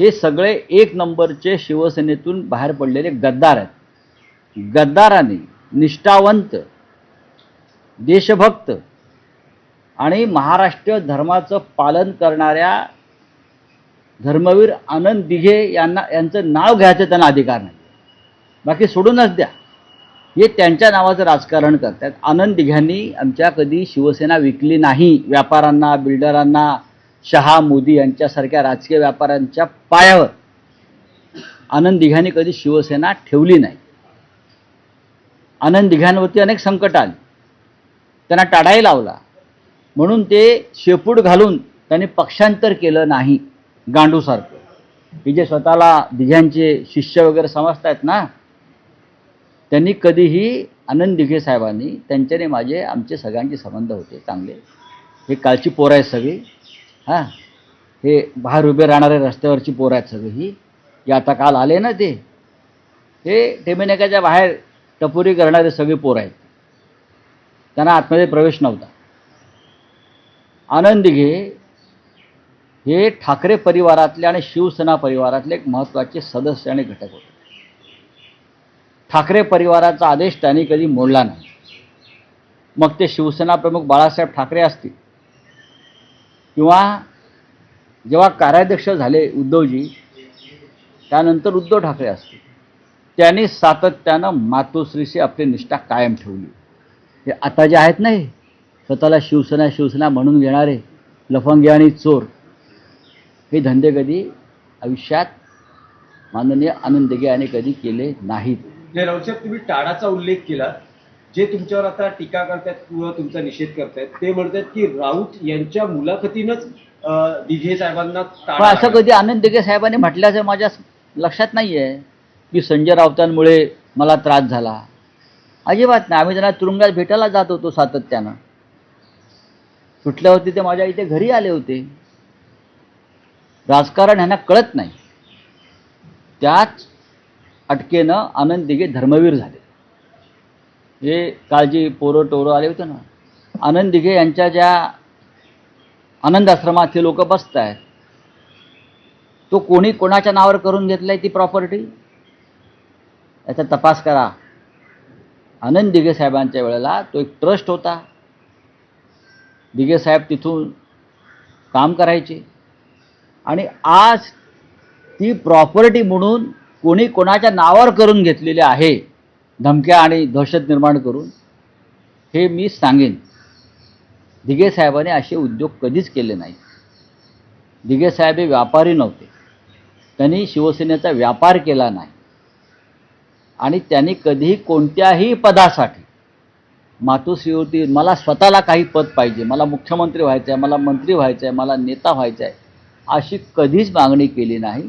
हे सगळे एक नंबरचे शिवसेनेतून बाहेर पडलेले गद्दार आहेत। गद्दारांनी निष्ठावंत, देशभक्त आणि महाराष्ट्र धर्माचं पालन करणाऱ्या धर्मवीर आनंद दिघे यांचं नाव घ्यायचं त्यांना अधिकार नाही, बाकी सोडूनच द्या। हे त्यांच्या नावाचं राजकारण करतात। आनंद दिघ्यांनी आमच्या कधी शिवसेना विकली नाही। व्यापाऱ्यांना, बिल्डरांना, शहा मोदी यांच्यासारख्या राजकीय व्यापाऱ्यांच्या पायावर आनंद दिघ्यांनी कधी शिवसेना ठेवली नाही। आनंद दिघ्यांवरती अनेक संकट आली, त्यांना टाढाही लावला, म्हणून ते शेपूट घालून त्यांनी पक्षांतर केलं नाही। गांडूसारखं हे जे स्वतःला दिघ्यांचे शिष्य वगैरे समजतायत ना, त्यांनी कधीही आनंद दिघे साहेबांनी, त्यांच्याने आमचे सगळ्यांचे संबंध होते चांगले। हे कालची पोरं आहेत सगळी, हां, हे बाहेर उभे राहणारे रस्त्यावरची पोरं आहेत सगळी ही, आता काल आले ना ते टेमेनेकाच्या बाहेर टपोरी करणारे सगळे पोरं आहेत, त्यांना आतमध्ये प्रवेश नव्हता। आनंद दिघे हे ठाकरे परिवारातले आणि शिवसेना परिवारातले एक महत्त्वाचे सदस्य आणि घटक होते। ठाकरे परिवाराचा आदेश त्यांनी कधी मोडला नाही, मग ते शिवसेना प्रमुख बाळासाहेब ठाकरे असतील किंवा जेव्हा कार्याध्यक्ष झाले उद्धवजी, त्यानंतर उद्धव ठाकरे असतील, त्यांनी सातत्यानं मातोश्रीशी आपली निष्ठा कायम ठेवली। हे आता जे आहेत ना, स्वतःला शिवसेना म्हणून घेणारे लफंगे आणि चोर, हे धंदे कधी आयुष्यात माननीय आनंद दिघे यांनी कधी केले नाहीत। राऊत साहेब, तुम्ही टाळाचा उल्लेख केला। जे तुमच्यावर आता टीका करतात किंवा तुमचा निषेध करतायत ते म्हणतात की राऊत यांच्या मुलाखतीनंच दिघे साहेबांना पण असं कधी आनंद दिघे साहेबांनी म्हटल्याचं माझ्या लक्षात नाही आहे की संजय राऊतांमुळे मला त्रास झाला। अजिबात नाही। आम्ही त्यांना तुरुंगात भेटायला जात होतो सातत्यानं, सुटल्यावरती ते माझ्या इथे घरी आले होते। राजकारण ह्यांना कळत नाही, त्याच अटकेनं आनंद दिघे धर्मवीर झाले। हे कालजी पोरं टोरं आले होते ना, आनंद दिघे यांच्या ज्या आनंद आश्रमात हे लोक बसत आहेत, तो कोणी कोणाच्या नावावर करून घेतलाय ती प्रॉपर्टी, याचा तपास करा। आनंद दिघे साहेबांच्या वेळेला तो एक ट्रस्ट होता, दिघे साहेब तिथून काम करायचे, आणि आज ती प्रॉपर्टी म्हणून कोणी कोणाच्या नावावर करून घेतलेले आहे, धमक्या आणि दहशत निर्माण करून। हे मी सांगेन, दिघे साहेबांनी असे उद्योग कधीच केले नाही। दिघे साहेब हे व्यापारी नव्हते, त्यांनी शिवसेनेचा व्यापार केला नाही, आणि त्यांनी कधीही कोणत्याही पदासाठी मातोश्रीवरती मला स्वतःला काही पद पाहिजे, मला मुख्यमंत्री व्हायचं आहे, मला मंत्री व्हायचं आहे, मला नेता व्हायचं आहे, अशी कधीच मागणी केली नाही।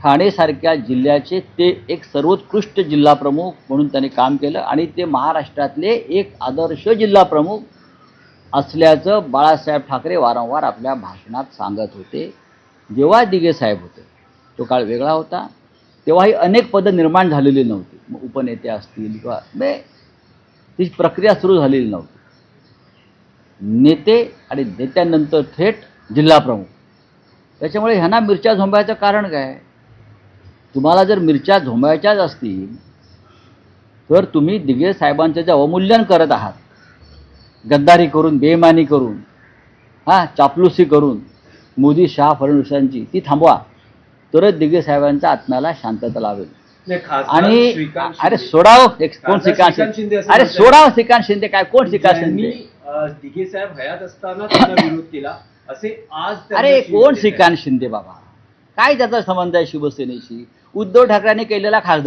ठाणेसारख्या जिल्ह्याचे ते एक सर्वोत्कृष्ट जिल्हा प्रमुख म्हणून त्यांनी काम केलं, आणि ते महाराष्ट्रातले एक आदर्श जिल्हा प्रमुख असल्याचं बाळासाहेब ठाकरे वारंवार आपल्या भाषणात सांगत होते। जेव्हा दिघे साहेब होते तो काळ वेगळा होता, तेव्हाही अनेक पदं निर्माण झालेली नव्हती, मग उपनेते असतील किंवा ती प्रक्रिया सुरू झालेली नव्हती। नेते आणि नेत्यानंतर थेट जिल्हा प्रमुख, त्याच्यामुळे ह्यांना मिरच्या झोंबायचं कारण काय? तुम्हाला जर मिरच्या झोंबायच्याच असतील तर तुम्ही दिघे साहेबांचं जे अवमूल्यन करत आहात, गद्दारी करून, बेईमानी करून, चापलुसी करून मोदी शहा फडणवीसांची, ती थांबवा, तरच दिघे साहेबांच्या आत्म्याला शांतता लावेल। आणि अरे सोडाव कोण श्रीकांत शिंदे, अरे सोडाव श्रीकांत शिंदे, काय कोण श्रीकांत शिंदे? दिघे साहेब हयात असताना त्यांना विरोध केला असे आज, अरे कोण श्रीकांत शिंदे बाबा? काय त्याचा संबंध आहे शिवसेनेशी? उद्धव ठाकरेंनी केलेला खासदार